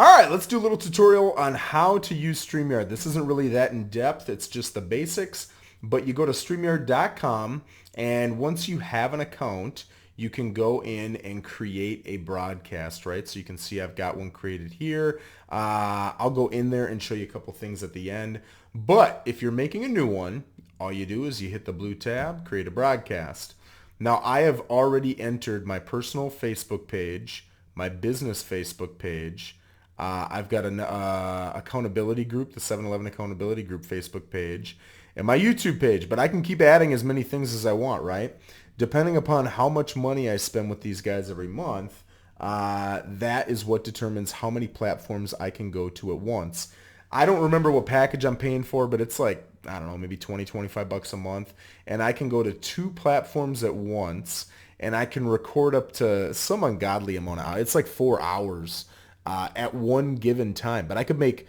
All right, let's do a little tutorial on how to use StreamYard. This isn't really that in depth. It's just the basics, but you go to StreamYard.com, and once you have an account, you can go in and create a broadcast, right? So you can see I've got one created here. I'll go in there and show you a couple things at the end. But if you're making a new one, all you do is you hit the blue tab, create a broadcast. Now I have already entered my personal Facebook page, my business Facebook page. I've got an accountability group, the 7-Eleven accountability group Facebook page, and my YouTube page, but I can keep adding as many things as I want, right? Depending upon how much money I spend with these guys every month, that is what determines how many platforms I can go to at once. I don't remember what package I'm paying for, but it's like, I don't know, maybe 20, 25 bucks a month, and I can go to 2 platforms at once, and I can record up to some ungodly amount of hours. It's like 4 hours at one given time, but I could make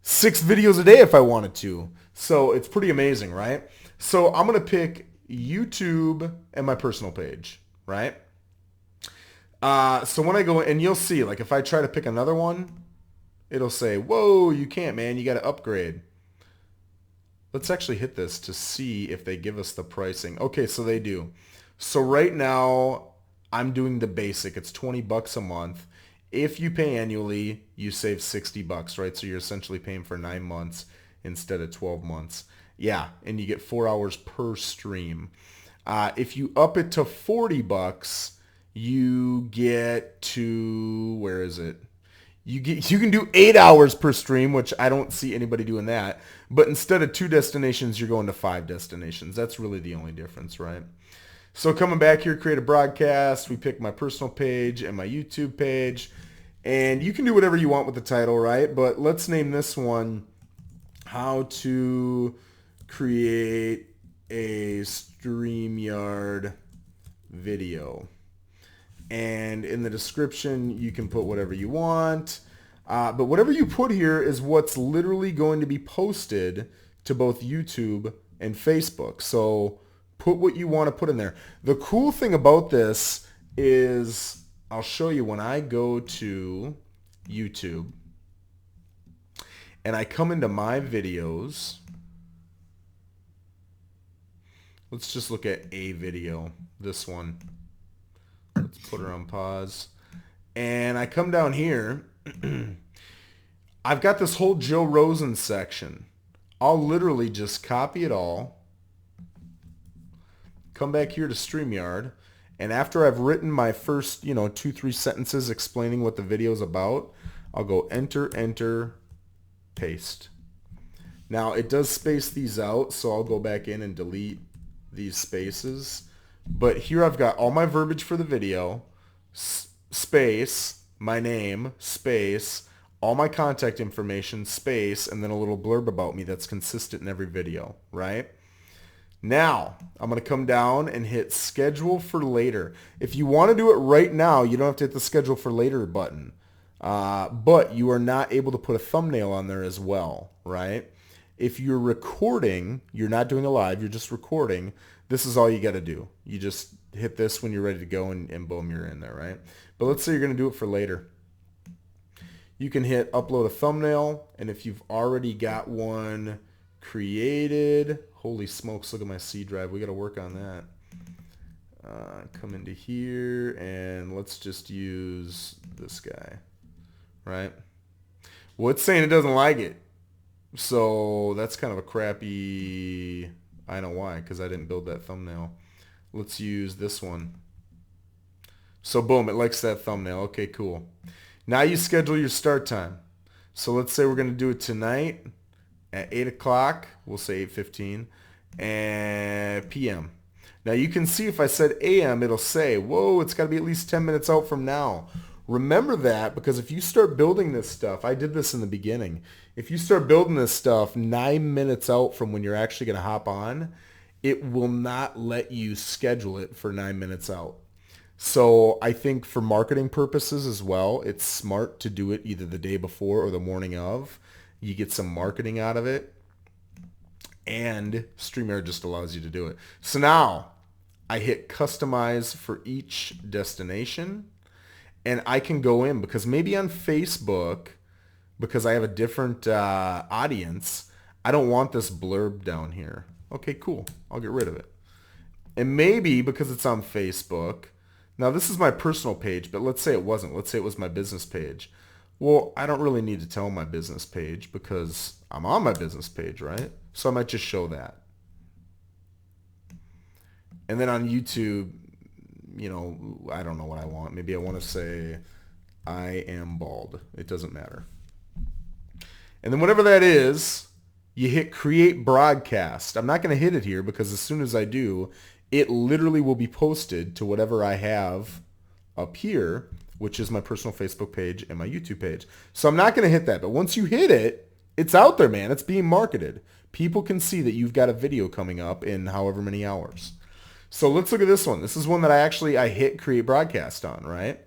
6 videos a day if I wanted to. So it's pretty amazing, right? So I'm going to pick YouTube and my personal page, right? So when I go, and you'll see, like if I try to pick another one, it'll say, whoa, you can't, man, you got to upgrade. Let's actually hit this to see if they give us the pricing. Okay, so they do. So right now I'm doing the basic. It's 20 bucks a month. If you pay annually, you save 60 bucks, right? So you're essentially paying for 9 months instead of 12 months. Yeah, and you get 4 hours per stream. If you up it to 40 bucks, you get to, where is it? You can do 8 hours per stream, which I don't see anybody doing that. But instead of 2 destinations, you're going to 5 destinations. That's really the only difference, right? So coming back here, create a broadcast. We pick my personal page and my YouTube page. And you can do whatever you want with the title, right? But let's name this one, How to Create a StreamYard Video. And in the description, you can put whatever you want. But whatever you put here is what's literally going to be posted to both YouTube and Facebook. So put what you want to put in there. The cool thing about this is I'll show you when I go to YouTube and I come into my videos. Let's just look at a video, this one. Let's put her on pause. And I come down here. I've got this whole Joe Rosen section. I'll literally just copy it all. Come back here to StreamYard. And after I've written my first, 2-3 sentences explaining what the video is about, I'll go enter, enter, paste. Now it does space these out, so I'll go back in and delete these spaces. But here I've got all my verbiage for the video, space, my name, space, all my contact information, space, and then a little blurb about me that's consistent in every video, right? Now, I'm going to come down and hit schedule for later. If you want to do it right now, you don't have to hit the schedule for later button. But you are not able to put a thumbnail on there as well, right? If you're recording, you're not doing a live, you're just recording, this is all you got to do. You just hit this when you're ready to go and boom, you're in there, right? But let's say you're going to do it for later. You can hit upload a thumbnail, and if you've already got one created, holy smokes, look at my C drive. We got to work on that. Come into here, and let's just use this guy, right? Well, it's saying it doesn't like it. So that's kind of a crappy, I know why, because I didn't build that thumbnail. Let's use this one. So boom, it likes that thumbnail. Okay, cool. Now you schedule your start time. So let's say we're going to do it tonight at 8 o'clock. We'll say 8:15 and p.m. Now you can see if I said a.m., it'll say, whoa, it's got to be at least 10 minutes out from now. Remember that, because if you start building this stuff, I did this in the beginning. If you start building this stuff 9 minutes out from when you're actually going to hop on, it will not let you schedule it for 9 minutes out. So I think for marketing purposes as well, it's smart to do it either the day before or the morning of. You get some marketing out of it, and StreamYard just allows you to do it. So now I hit customize for each destination, and I can go in, because maybe on Facebook because I have a different audience, I don't want this blurb down here. Okay, cool. I'll get rid of it. And maybe because it's on Facebook, now this is my personal page, but let's say it wasn't. Let's say it was my business page. Well, I don't really need to tell my business page because I'm on my business page, right? So I might just show that. And then on YouTube, you know, I don't know what I want. Maybe I want to say I am bald. It doesn't matter. And then whatever that is, you hit create broadcast. I'm not going to hit it here because as soon as I do, it literally will be posted to whatever I have up here, which is my personal Facebook page and my YouTube page. So I'm not going to hit that. But once you hit it, it's out there, man. It's being marketed. People can see that you've got a video coming up in however many hours. So let's look at this one. This is one that I hit create broadcast on, right?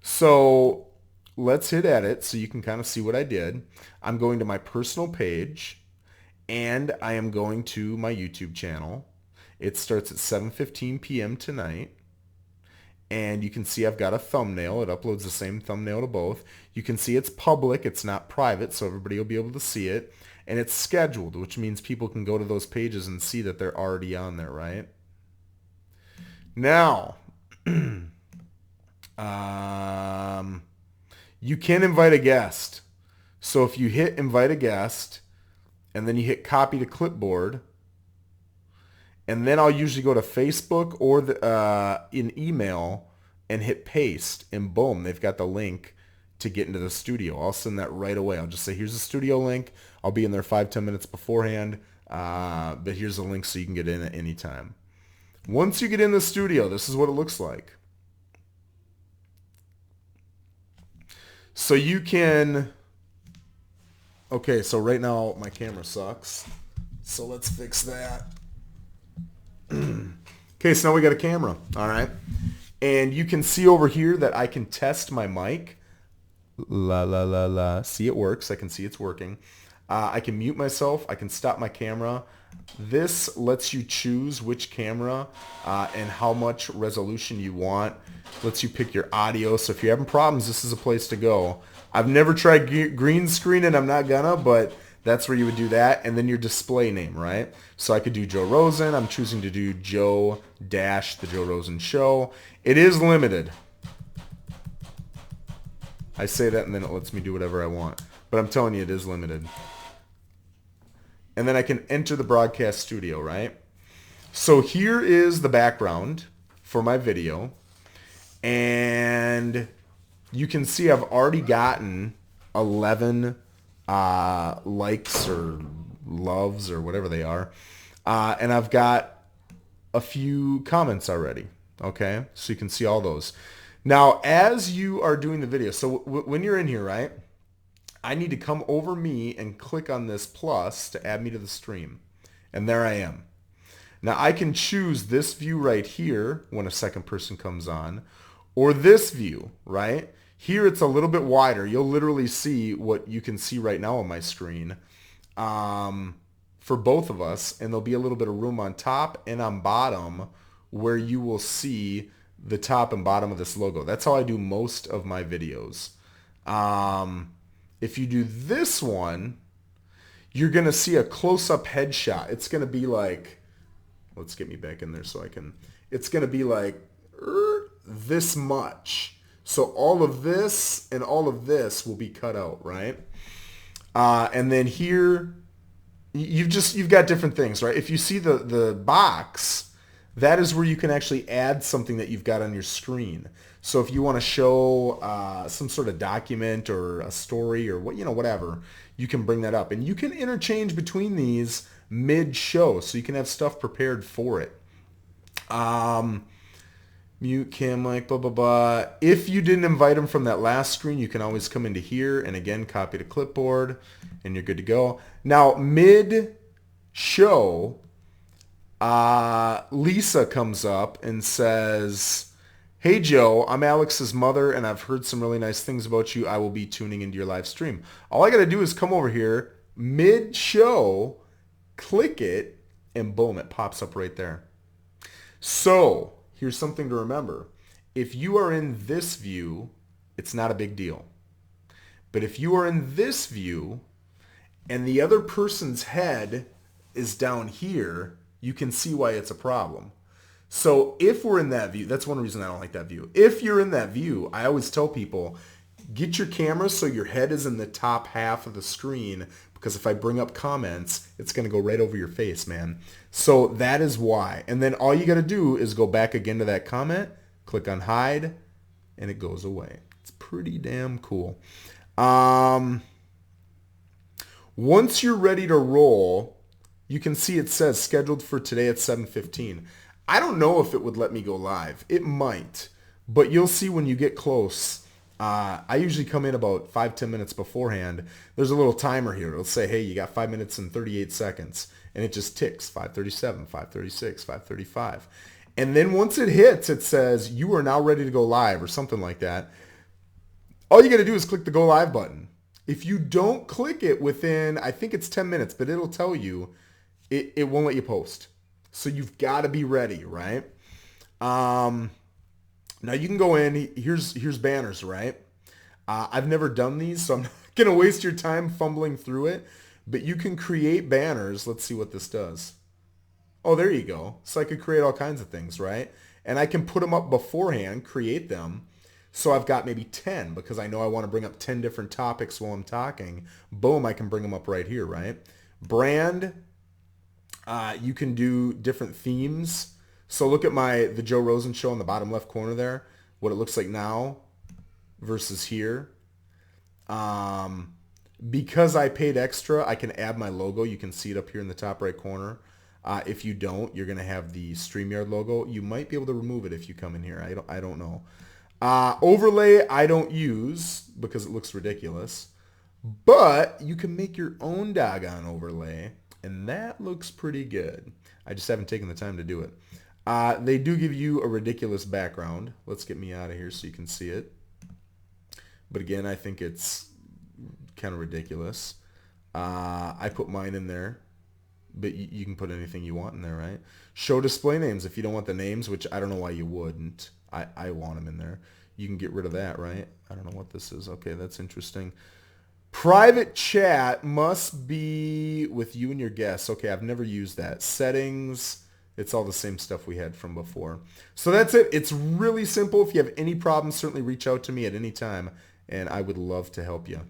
So let's hit edit so you can kind of see what I did. I'm going to my personal page and I am going to my YouTube channel. It starts at 7:15 p.m. tonight. And you can see I've got a thumbnail. It uploads the same thumbnail to both. You can see it's public. It's not private, so everybody will be able to see it. And it's scheduled, which means people can go to those pages and see that they're already on there, right? Now, you can invite a guest. So if you hit invite a guest, and then you hit copy to clipboard, and then I'll usually go to Facebook or in email and hit paste, and boom, they've got the link to get into the studio. I'll send that right away. I'll just say, here's the studio link. I'll be in there 5-10 minutes beforehand, but here's the link so you can get in at any time. Once you get in the studio, this is what it looks like. So you can... Okay, so right now my camera sucks. So let's fix that. Okay, so now we got a camera. All right. And you can see over here that I can test my mic. La, la, la, la. See, it works. I can see it's working. I can mute myself. I can stop my camera. This lets you choose which camera and how much resolution you want. Lets you pick your audio. So if you're having problems, this is a place to go. I've never tried green screen and I'm not gonna, but that's where you would do that. And then your display name, right? So I could do Joe Rosen. I'm choosing to do Joe Dash, The Joe Rosen Show. It is limited. I say that and then it lets me do whatever I want. But I'm telling you, it is limited. And then I can enter the broadcast studio, right? So here is the background for my video. And you can see I've already gotten 11 likes or loves or whatever they are. And I've got a few comments already. Okay, so you can see all those. Now, as you are doing the video, so when you're in here, right, I need to come over me and click on this plus to add me to the stream. And there I am. Now, I can choose this view right here when a second person comes on, or this view, right? Here it's a little bit wider. You'll literally see what you can see right now on my screen for both of us, and there'll be a little bit of room on top and on bottom where you will see the top and bottom of this logo. That's how I do most of my videos. If you do this one, you're going to see a close-up headshot. It's going to be like, let's get me back in there so I can, it's going to be like this much. So all of this and all of this will be cut out, right? And then here, you've got different things, right? If you see the box, that is where you can actually add something that you've got on your screen. So if you want to show some sort of document or a story or whatever, you can bring that up. And you can interchange between these mid-show, so you can have stuff prepared for it. Mute cam mic, blah, blah, blah. If you didn't invite them from that last screen, you can always come into here and again, copy to clipboard and you're good to go. Now, mid-show, Lisa comes up and says, "Hey, Joe, I'm Alex's mother and I've heard some really nice things about you. I will be tuning into your live stream." All I got to do is come over here, mid-show, click it, and boom, it pops up right there. So here's something to remember. If you are in this view, it's not a big deal. But if you are in this view and the other person's head is down here, you can see why it's a problem. So if we're in that view, that's one reason I don't like that view. If you're in that view, I always tell people, get your camera so your head is in the top half of the screen, because if I bring up comments, it's going to go right over your face, man. So that is why. And then all you got to do is go back again to that comment, click on hide, and it goes away. It's pretty damn cool. Once you're ready to roll, you can see it says scheduled for today at 7:15. I don't know if it would let me go live. It might, but you'll see when you get close. I usually come in about 5-10 minutes beforehand. There's a little timer here. It'll say, hey, you got 5 minutes and 38 seconds. And it just ticks, 5:37, 5:36, 5:35. And then once it hits, it says, you are now ready to go live or something like that. All you got to do is click the go live button. If you don't click it within, I think it's 10 minutes, but it'll tell you, it won't let you post. So you've got to be ready, right? Now you can go in, here's banners, right? I've never done these, so I'm not going to waste your time fumbling through it, but you can create banners. Let's see what this does. Oh, there you go. So I could create all kinds of things, right? And I can put them up beforehand, create them. So I've got maybe 10 because I know I want to bring up 10 different topics while I'm talking. Boom, I can bring them up right here, right? Brand, you can do different themes. So look at the Joe Rosen show in the bottom left corner there, what it looks like now versus here. Because I paid extra, I can add my logo. You can see it up here in the top right corner. If you don't, you're going to have the StreamYard logo. You might be able to remove it if you come in here. I don't know. Overlay I don't use because it looks ridiculous. But you can make your own doggone overlay, and that looks pretty good. I just haven't taken the time to do it. They do give you a ridiculous background. Let's get me out of here so you can see it. But again, I think it's kind of ridiculous. I put mine in there, but you can put anything you want in there, right? Show display names if you don't want the names, which I don't know why you wouldn't. I want them in there. You can get rid of that, right? I don't know what this is. Okay, that's interesting. Private chat must be with you and your guests. Okay, I've never used that. Settings, it's all the same stuff we had from before. So that's it. It's really simple. If you have any problems, certainly reach out to me at any time, and I would love to help you.